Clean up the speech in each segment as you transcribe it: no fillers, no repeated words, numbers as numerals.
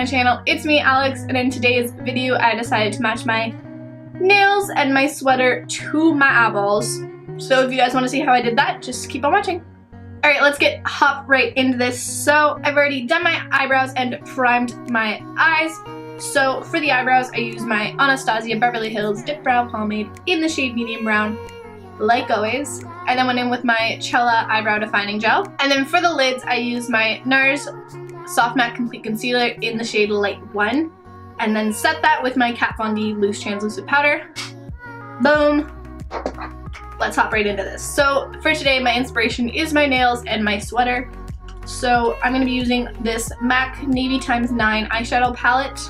my channel. It's me, Alex, and in today's video I decided to match my nails and my sweater to my eyeballs. So if you guys want to see how I did that, just keep on watching. Alright, let's hop right into this. So I've already done my eyebrows and primed my eyes. So for the eyebrows, I use my Anastasia Beverly Hills Dip Brow Pomade in the shade medium brown, like always. I then went in with my Cella Eyebrow Defining Gel. And then for the lids, I use my NARS Soft Matte Complete Concealer in the shade Light 1. And then set that with my Kat Von D Loose Translucent Powder. Boom. Let's hop right into this. So for today, my inspiration is my nails and my sweater. So I'm going to be using this MAC Navy x 9 eyeshadow palette.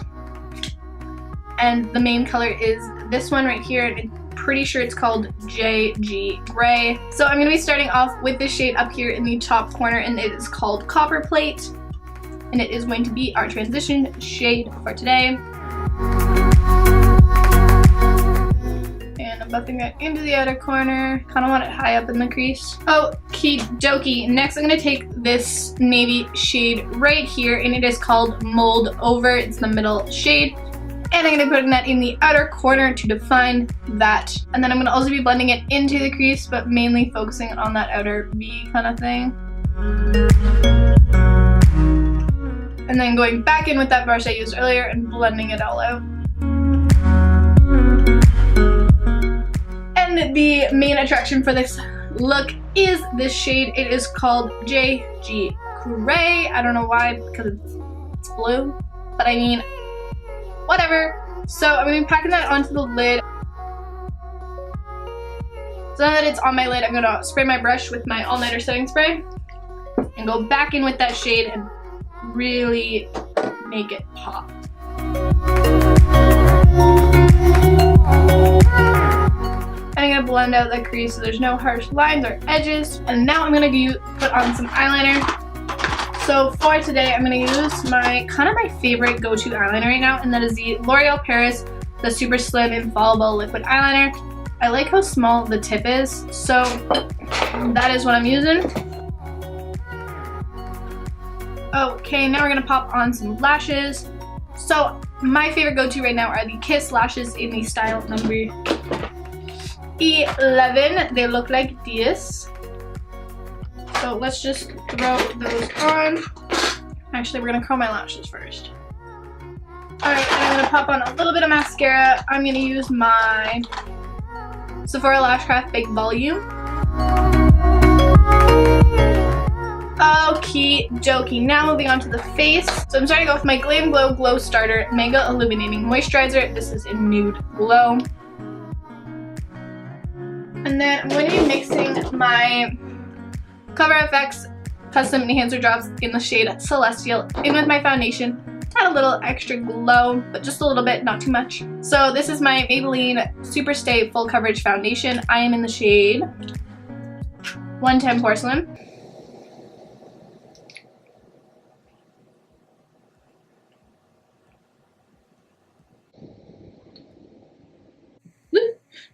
And the main color is this one right here. I'm pretty sure it's called JG Gray. So I'm going to be starting off with this shade up here in the top corner, and it is called Copper Plate. And it is going to be our transition shade for today. And I'm buffing that into the outer corner. Kind of want it high up in the crease. Okie dokie. Next I'm going to take this navy shade right here, and it is called Mold Over. It's the middle shade. And I'm going to be putting that in the outer corner to define that. And then I'm going to also be blending it into the crease, but mainly focusing on that outer V kind of thing. And then going back in with that brush I used earlier and blending it all out. And the main attraction for this look is this shade. It is called JG Gray. I don't know why, because it's blue, but I mean, whatever. So I'm going to be packing that onto the lid. So now that it's on my lid, I'm going to spray my brush with my All Nighter setting spray and go back in with that shade and really make it pop. I'm going to blend out the crease so there's no harsh lines or edges. And now I'm going to put on some eyeliner. So for today, I'm going to use my favorite go-to eyeliner right now, and that is the L'Oreal Paris, the Super Slim Infallible Liquid Eyeliner. I like how small the tip is, so that is what I'm using. Okay, now we're going to pop on some lashes. So my favorite go-to right now are the Kiss lashes in the style number 11. They look like this. So let's just throw those on. Actually, we're going to curl my lashes first. Alright, and I'm going to pop on a little bit of mascara. I'm going to use my Sephora Lash Craft Big Volume. Okie dokie. Now moving on to the face. So I'm starting off with my Glam Glow Glow Starter Mega Illuminating Moisturizer. This is in Nude Glow. And then I'm going to be mixing my Cover FX Custom Enhancer Drops in the shade Celestial in with my foundation. Add a little extra glow, but just a little bit, not too much. So this is my Maybelline Super Stay Full Coverage Foundation. I am in the shade 110 Porcelain.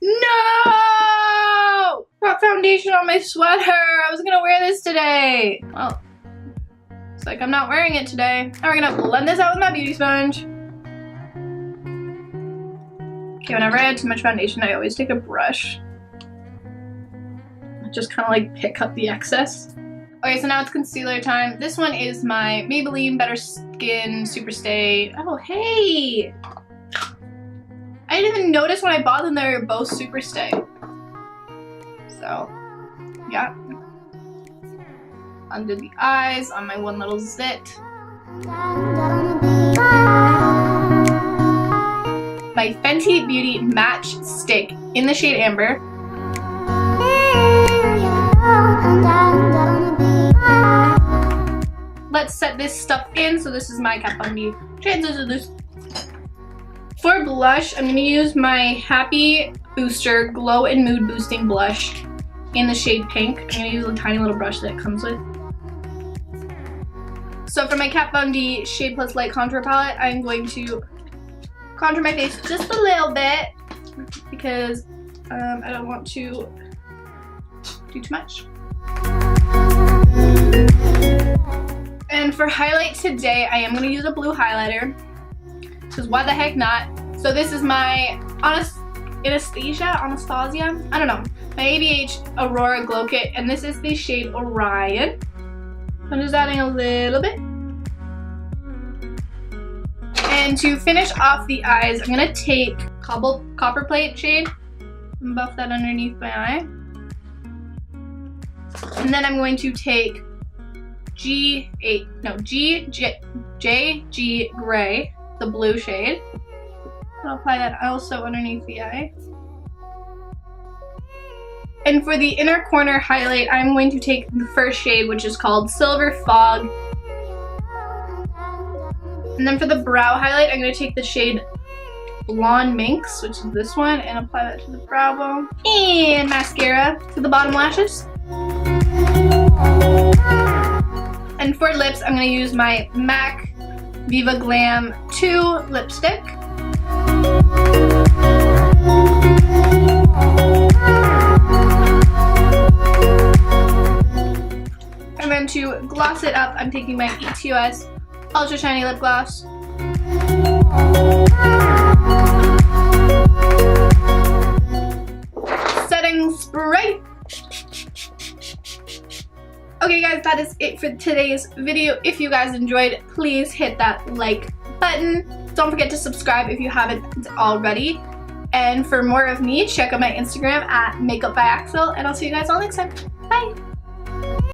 No! Got foundation on my sweater. I was gonna wear this today. Well, it's like I'm not wearing it today. Now we're gonna blend this out with my beauty sponge. Okay, whenever I add too much foundation, I always take a brush. Just kind of like pick up the excess. Okay, so now it's concealer time. This one is my Maybelline Better Skin Super Stay. Oh, hey! I didn't even notice when I bought them they were both Super Stay. So, yeah. Under the eyes, on my one little zit. My Fenty Beauty Match Stick in the shade Amber. Let's set this stuff in. So this is my Kat Von D Translucent. For blush, I'm going to use my Happy Booster Glow and Mood Boosting Blush in the shade Pink. I'm going to use a tiny little brush that it comes with. So for my Kat Von D Shade Plus Light Contour Palette, I'm going to contour my face just a little bit because I don't want to do too much. And And for highlight today, I am going to use a blue highlighter, because why the heck not? So this is my Anastasia, I don't know, my ABH Aurora Glow Kit, and this is the shade Orion. I'm just adding a little bit. And to finish off the eyes, I'm going to take Copper Plate shade and buff that underneath my eye. And then I'm going to take JG Gray, the blue shade. I'll apply that also underneath the eye. And for the inner corner highlight, I'm going to take the first shade, which is called Silver Fog. And then for the brow highlight, I'm going to take the shade Blonde Minx, which is this one, and apply that to the brow bone. And mascara to the bottom lashes. And for lips, I'm going to use my MAC Viva Glam 2 lipstick. And then to gloss it up, I'm taking my ETOS Ultra Shiny Lip Gloss. Setting spray. Okay guys, that is it for today's video. If you guys enjoyed, please hit that like button. Don't forget to subscribe if you haven't already. And for more of me, check out my Instagram at Makeup by Axel, and I'll see you guys all next time. Bye!